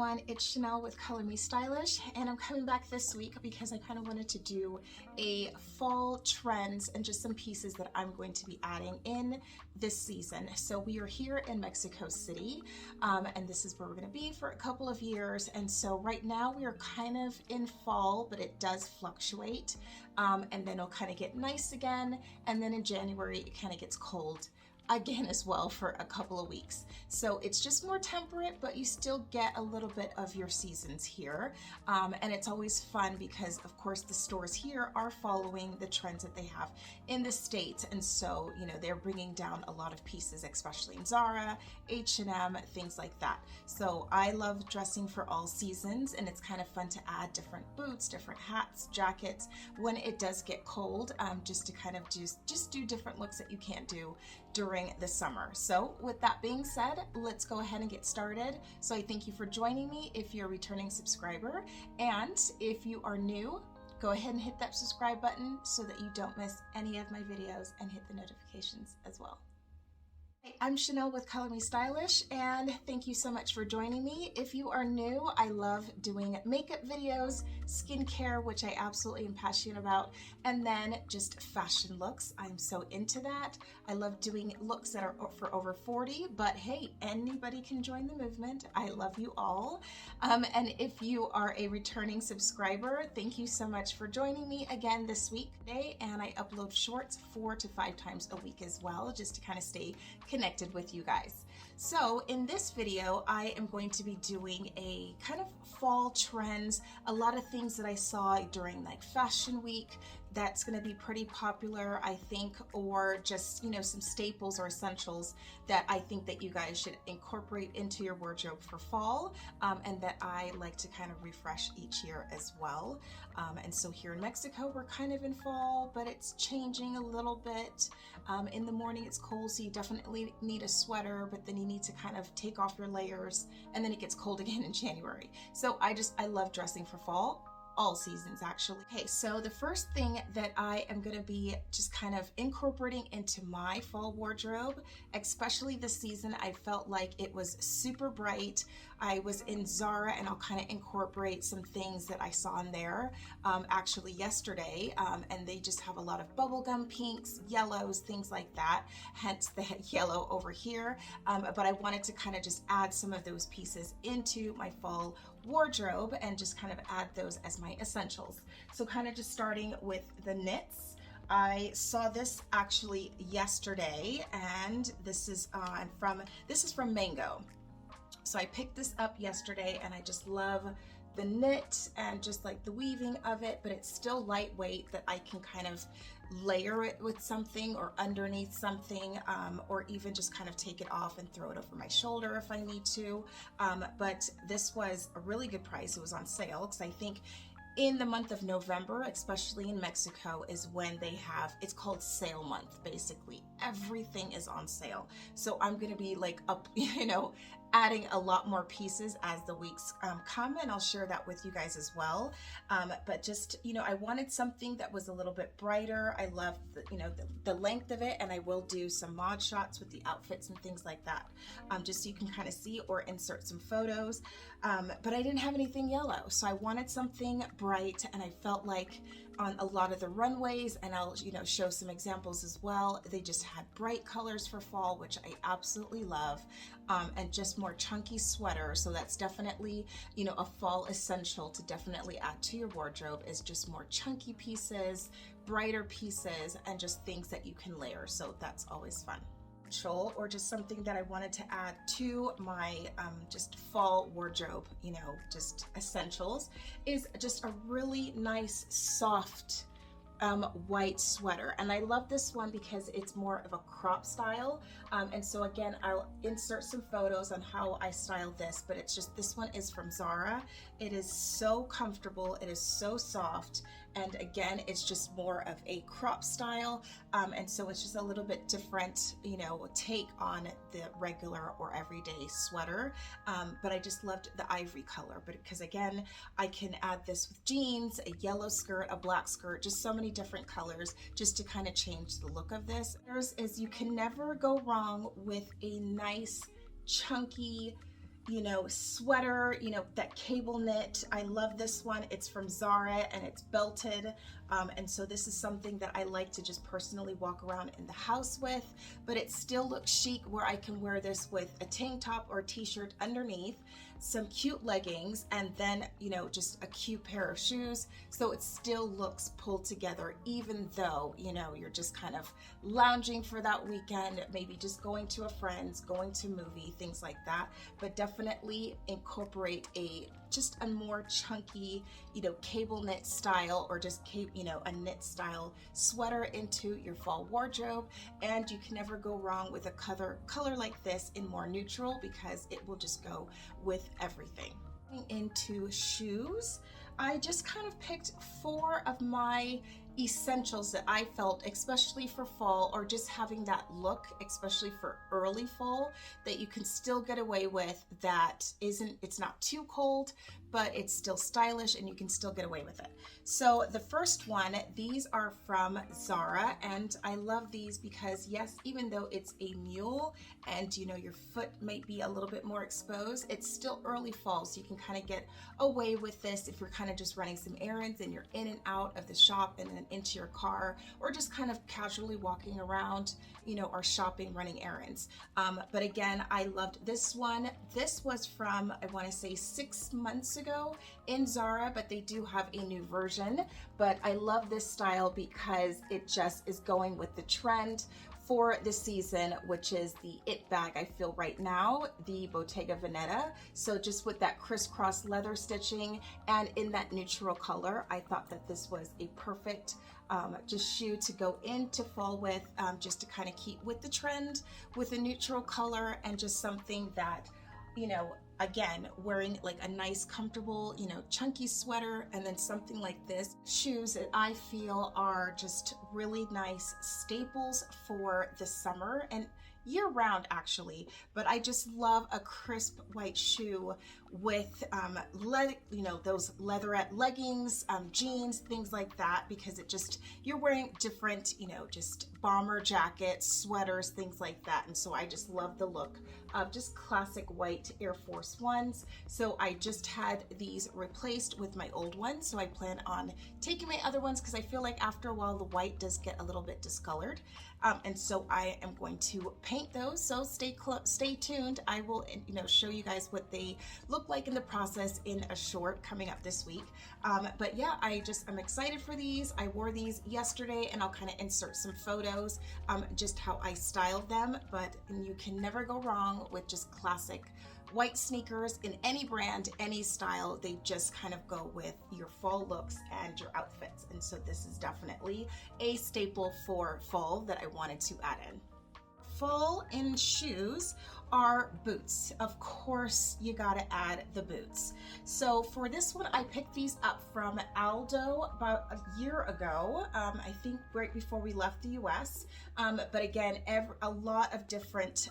everyone, it's Chanel with Color Me Stylish, and I'm coming back this week because I kind of wanted to do a fall trends and just some pieces that I'm going to be adding in this season. So we are here in Mexico City, and this is where we're going to be for a couple of years. And so right now we are kind of in fall, but it does fluctuate, and then it'll kind of get nice again, and then in January it kind of gets cold again as well for a couple of weeks. So it's just more temperate, but you still get a little bit of your seasons here. And it's always fun because of course the stores here are following the trends that they have in the States. And so, you know, they're bringing down a lot of pieces, especially in Zara, H&M, things like that. So I love dressing for all seasons, and it's kind of fun to add different boots, different hats, jackets when it does get cold, just to kind of just do different looks that you can't do during the summer. So with that being said, let's go ahead and get started. So I thank you for joining me if you're a returning subscriber, and if you are new, go ahead and hit that subscribe button so that you don't miss any of my videos, and hit the notifications as well. I'm Chanel with Color Me Stylish, and thank you so much for joining me. If you are new, I love doing makeup videos, skincare, which I absolutely am passionate about, and then just fashion looks. I'm so into that. I love doing looks that are for over 40, but hey, anybody can join the movement. I love you all. And if you are a returning subscriber, thank you so much for joining me again this week today. And I upload shorts 4 to 5 times a week as well, just to kind of stay connected with you guys. So in this video, I am going to be doing a kind of fall trends, a lot of things that I saw during like fashion week that's going to be pretty popular, I think, or just, you know, some staples or essentials that I think that you guys should incorporate into your wardrobe for fall, and that I like to kind of refresh each year as well. And so here in Mexico, we're kind of in fall, but it's changing a little bit. In the morning it's cold, so you definitely need a sweater, but then you need to kind of take off your layers, and then it gets cold again in January. So I love dressing for fall, all seasons actually. Okay, so the first thing that I am going to be just kind of incorporating into my fall wardrobe, especially this season, I felt like it was super bright. I was in Zara, and I'll kind of incorporate some things that I saw in there actually yesterday, and they just have a lot of bubblegum pinks, yellows, things like that, hence the yellow over here. But I wanted to kind of just add some of those pieces into my fall wardrobe and just kind of add those as my essentials. So kind of just starting with the knits. I saw this actually yesterday, and this is from Mango. So I picked this up yesterday, and I just love the knit and just like the weaving of it, but it's still lightweight that I can kind of layer it with something or underneath something, or even just kind of take it off and throw it over my shoulder if I need to. But this was a really good price. It was on sale, because I think in the month of November, especially in Mexico, is when they have, it's called sale month. Basically everything is on sale. So I'm gonna be like up, you know, adding a lot more pieces as the weeks come, and I'll share that with you guys as well. But just, you know, I wanted something that was a little bit brighter. I love the, you know, the length of it, and I will do some mod shots with the outfits and things like that, just so you can kind of see or insert some photos. But I didn't have anything yellow, so I wanted something bright, and I felt like on a lot of the runways, and I'll, you know, show some examples as well, they just had bright colors for fall, which I absolutely love, and just more chunky sweater. So that's definitely, you know, a fall essential to definitely add to your wardrobe, is just more chunky pieces, brighter pieces, and just things that you can layer. So that's always fun. Or just something that I wanted to add to my just fall wardrobe, you know, just essentials, is just a really nice soft white sweater. And I love this one because it's more of a crop style, and so again, I'll insert some photos on how I style this, but it's just, this one is from Zara. It is so comfortable, it is so soft, and again, it's just more of a crop style, and so it's just a little bit different, you know, take on the regular or everyday sweater. But I just loved the ivory color, but because again, I can add this with jeans, a yellow skirt, a black skirt, just so many different colors, just to kind of change the look of this. Is you can never go wrong with a nice chunky you know, sweater, you know, that cable knit. I love this one. It's from Zara and it's belted. And so this is something that I like to just personally walk around in the house with, but it still looks chic where I can wear this with a tank top or t-shirt underneath, some cute leggings, and then, you know, just a cute pair of shoes. So it still looks pulled together, even though, you know, you're just kind of lounging for that weekend, maybe just going to a friend's, going to a movie, things like that. But definitely incorporate just a more chunky, you know, cable knit style, or just you know, a knit style sweater into your fall wardrobe. And you can never go wrong with a color like this in more neutral, because it will just go with everything. Into shoes, I just kind of picked 4 of my essentials that I felt, especially for fall, or just having that look, especially for early fall, that you can still get away with, that it's not too cold, but it's still stylish and you can still get away with it. So the first one, these are from Zara, and I love these because, yes, even though it's a mule and, you know, your foot might be a little bit more exposed, it's still early fall, so you can kind of get away with this if you're kind of just running some errands and you're in and out of the shop and then into your car, or just kind of casually walking around, you know, or shopping, running errands. But again, I loved this one. This was from, I want to say 6 months ago in Zara, but they do have a new version. But I love this style because it just is going with the trend for the season, which is the it bag, I feel right now, the Bottega Veneta. So just with that crisscross leather stitching and in that neutral color, I thought that this was a perfect just shoe to go into fall with, just to kind of keep with the trend with a neutral color, and just something that, you know, again, wearing like a nice, comfortable, you know, chunky sweater, and then something like this. Shoes that I feel are just really nice staples for the summer and year round actually, but I just love a crisp white shoe with you know, those leatherette leggings, jeans, things like that, because it just, you're wearing different, you know, just bomber jackets, sweaters, things like that. And so I just love the look of just classic white Air Force Ones. So I just had these replaced with my old ones, so I plan on taking my other ones because I feel like after a while the white does get a little bit discolored. And so I am going to paint those, so stay tuned. I will, you know, show you guys what they look like in the process in a short coming up this week. But yeah, I'm excited for these. I wore these yesterday, and I'll kind of insert some photos, just how I styled them. But you can never go wrong with just classic white sneakers in any brand, any style. They just kind of go with your fall looks and your outfits. And so this is definitely a staple for fall that I wanted to add in. Fall in shoes are boots. Of course, you gotta add the boots. So for this one, I picked these up from Aldo about a year ago, I think right before we left the US. But again, a lot of different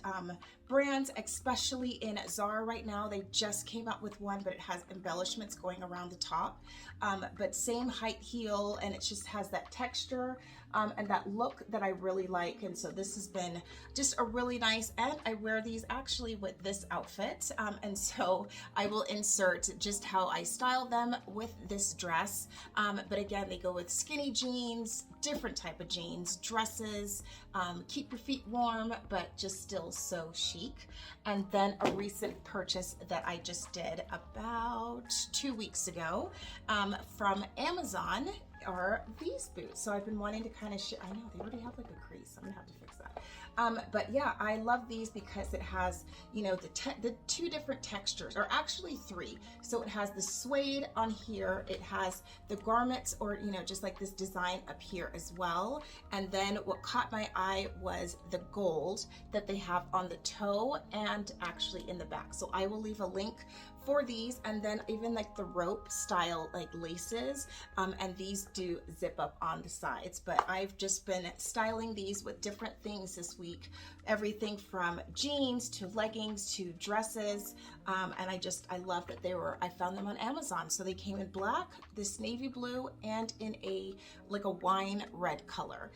brands, especially in Zara right now. They just came out with one, but it has embellishments going around the top. But same height heel, and it just has that texture and that look that I really like. And so this has been just a really nice, and I wear these actually with this outfit. And so I will insert just how I style them with this dress. But again, they go with skinny jeans, different type of jeans, dresses, keep your feet warm, but just still so chic. And then a recent purchase that I just did about 2 weeks ago from Amazon are these boots. So I've been wanting to kind of I know they already have like a crease. I'm gonna have to fix that. But yeah, I love these because it has, you know, the 2 different textures, or actually 3. So it has the suede on here, it has the garments, or, you know, just like this design up here as well. And then what caught my eye was the gold that they have on the toe and actually in the back. So I will leave a link for these, and then even like the rope style like laces, and these do zip up on the sides. But I've just been styling these with different things this week. Everything from jeans to leggings to dresses, and I love that I found them on Amazon. So they came in black, this navy blue, and in a like a wine red color.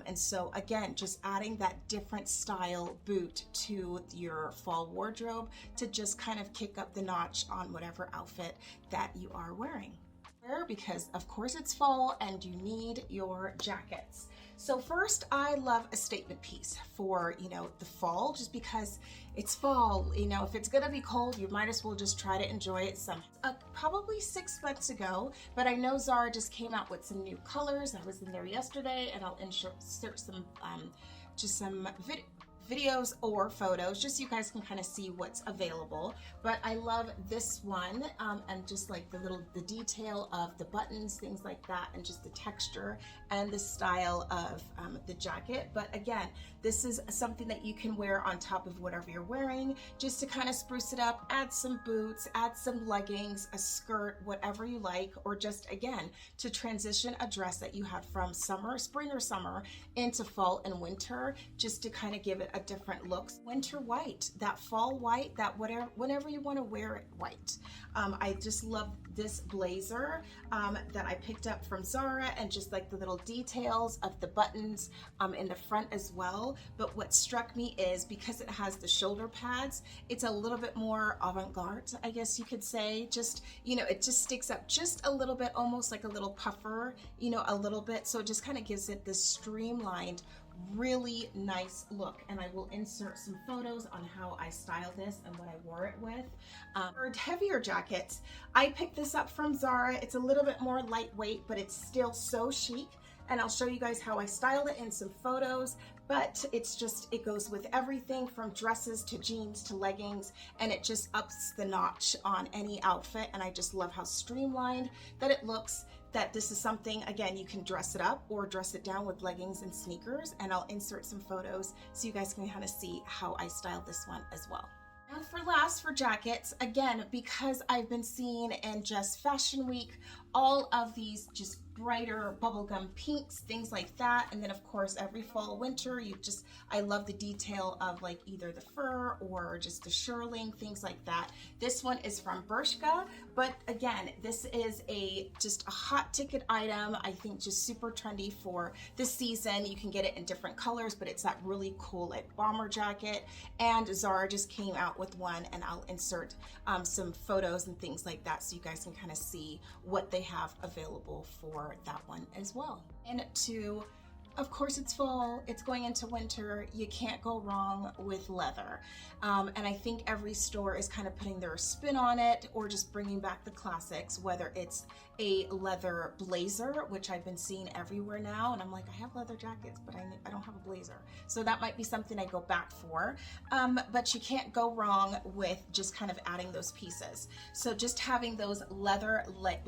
And so again, just adding that different style boot to your fall wardrobe to just kind of kick up the notch on whatever outfit that you are wearing. Because of course it's fall and you need your jackets. So first, I love a statement piece for, the fall, just because it's fall. If it's gonna be cold, you might as well just try to enjoy it some. Probably 6 months ago, but I know Zara just came out with some new colors. I was in there yesterday, and I'll insert some videos or photos just so you guys can kind of see what's available. But I love this one, and just like the detail of the buttons, things like that, and just the texture and the style of the jacket. But again, this is something that you can wear on top of whatever you're wearing, just to kind of spruce it up. Add some boots, add some leggings, a skirt, whatever you like, or just again to transition a dress that you had from spring or summer into fall and winter, just to kind of give it a different look. Winter white, that fall white, that whenever you want to wear it white. I just love this blazer that I picked up from Zara, and just like the little details of the buttons in the front as well. But what struck me is because it has the shoulder pads, it's a little bit more avant-garde, I guess you could say. Just, it just sticks up just a little bit, almost like a little puffer, a little bit. So it just kind of gives it this streamlined, really nice look. And I will insert some photos on how I styled this and what I wore it with. For heavier jackets, I picked this up from Zara. It's a little bit more lightweight, but it's still so chic. And I'll show you guys how I styled it in some photos. But it goes with everything from dresses to jeans to leggings, and it just ups the notch on any outfit. And I just love how streamlined that it looks. That this is something, again, you can dress it up or dress it down with leggings and sneakers, and I'll insert some photos so you guys can kind of see how I styled this one as well. And for jackets, again, because I've been seeing in just Fashion Week all of these just brighter bubblegum pinks, things like that. And then of course every fall, winter, I love the detail of like either the fur or just the Sherling, things like that. This one is from Bershka, but again, this is just a hot ticket item. I think just super trendy for this season. You can get it in different colors, but it's that really cool like bomber jacket. And Zara just came out with one, and I'll insert some photos and things like that so you guys can kind of see what they have available for that one as well. And of course it's fall, it's going into winter, you can't go wrong with leather. And I think every store is kind of putting their spin on it, or just bringing back the classics, whether it's a leather blazer, which I've been seeing everywhere now, and I'm like, I have leather jackets, but I don't have a blazer. So that might be something I go back for. But you can't go wrong with just kind of adding those pieces. So just having those letherette,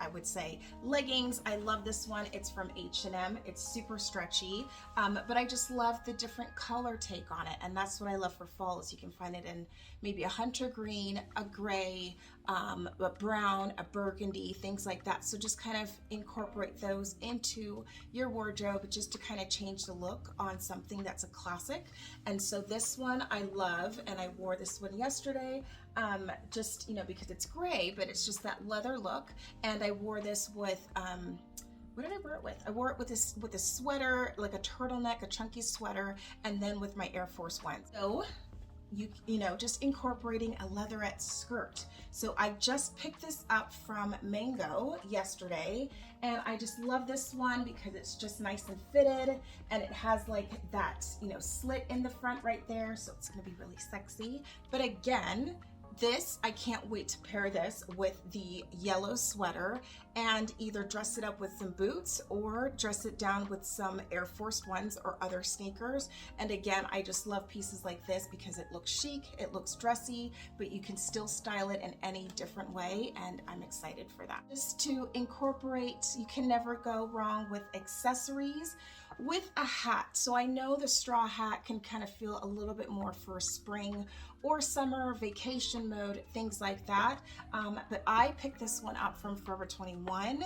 I would say, leggings. I love this one. It's from H&M. It's super stretchy, but I just love the different color take on it. And that's what I love for fall, is you can find it in maybe a hunter green, a gray, a brown, a burgundy, things like that. So just kind of incorporate those into your wardrobe just to kind of change the look on something that's a classic. And so this one I love, and I wore this one yesterday, just, because it's gray, but it's just that leather look. And I wore this with, what did I wear it with? I wore it with a sweater, like a turtleneck, a chunky sweater, and then with my Air Force Ones. So just incorporating a leatherette skirt. So I just picked this up from Mango yesterday, and I just love this one because it's just nice and fitted, and it has like that, slit in the front right there. So it's gonna be really sexy. But again, I can't wait to pair this with the yellow sweater and either dress it up with some boots or dress it down with some Air Force Ones or other sneakers. And again, I just love pieces like this because it looks chic, it looks dressy, but you can still style it in any different way, and I'm excited for that. Just to incorporate, you can never go wrong with accessories. With a hat, so I know the straw hat can kind of feel a little bit more for spring or summer vacation mode, things like that, but I picked this one up from Forever 21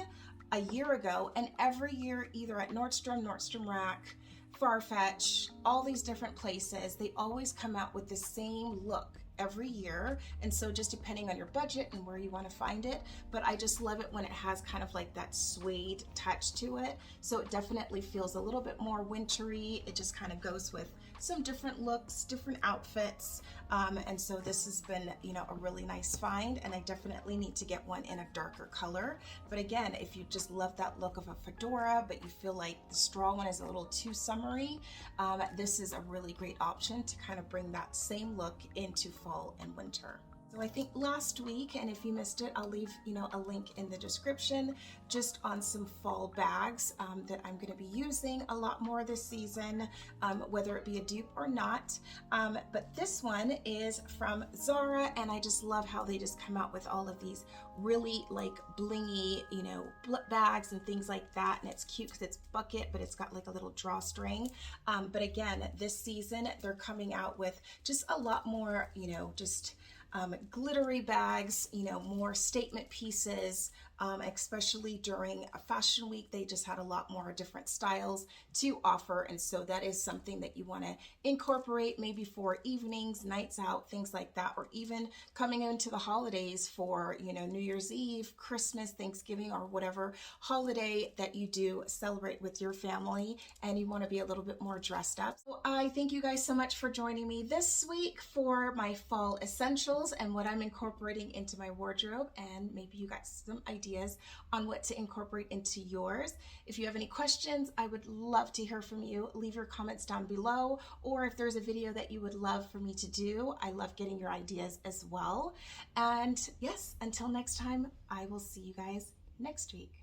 a year ago, and every year, either at Nordstrom Rack, Farfetch, all these different places, they always come out with the same look every year. And so just depending on your budget and where you want to find it, but I just love it when it has kind of like that suede touch to it. So it definitely feels a little bit more wintry. It just kind of goes with some different looks, different outfits. And so this has been, you know, a really nice find, and I definitely need to get one in a darker color. But again, if you just love that look of a fedora, but you feel like the straw one is a little too summery, this is a really great option to kind of bring that same look into fall and winter. So I think last week, and if you missed it, I'll leave, you know, a link in the description just on some fall bags that I'm going to be using a lot more this season, whether it be a dupe or not. But this one is from Zara, and I just love how they just come out with all of these really like blingy, you know, bags and things like that. And it's cute because it's bucket, but it's got like a little drawstring. But again, this season, they're coming out with just a lot more, you know, just glittery bags, you know, more statement pieces, especially during a fashion week. They just had a lot more different styles to offer. And so that is something that you want to incorporate maybe for evenings, nights out, things like that, or even coming into the holidays for, you know, New Year's Eve, Christmas, Thanksgiving, or whatever holiday that you do celebrate with your family and you want to be a little bit more dressed up. So I thank you guys so much for joining me this week for my fall essentials and what I'm incorporating into my wardrobe, and maybe you got some ideas on what to incorporate into yours. If you have any questions, I would love to hear from you. Leave your comments down below, or if there's a video that you would love for me to do, I love getting your ideas as well. And yes, until next time, I will see you guys next week.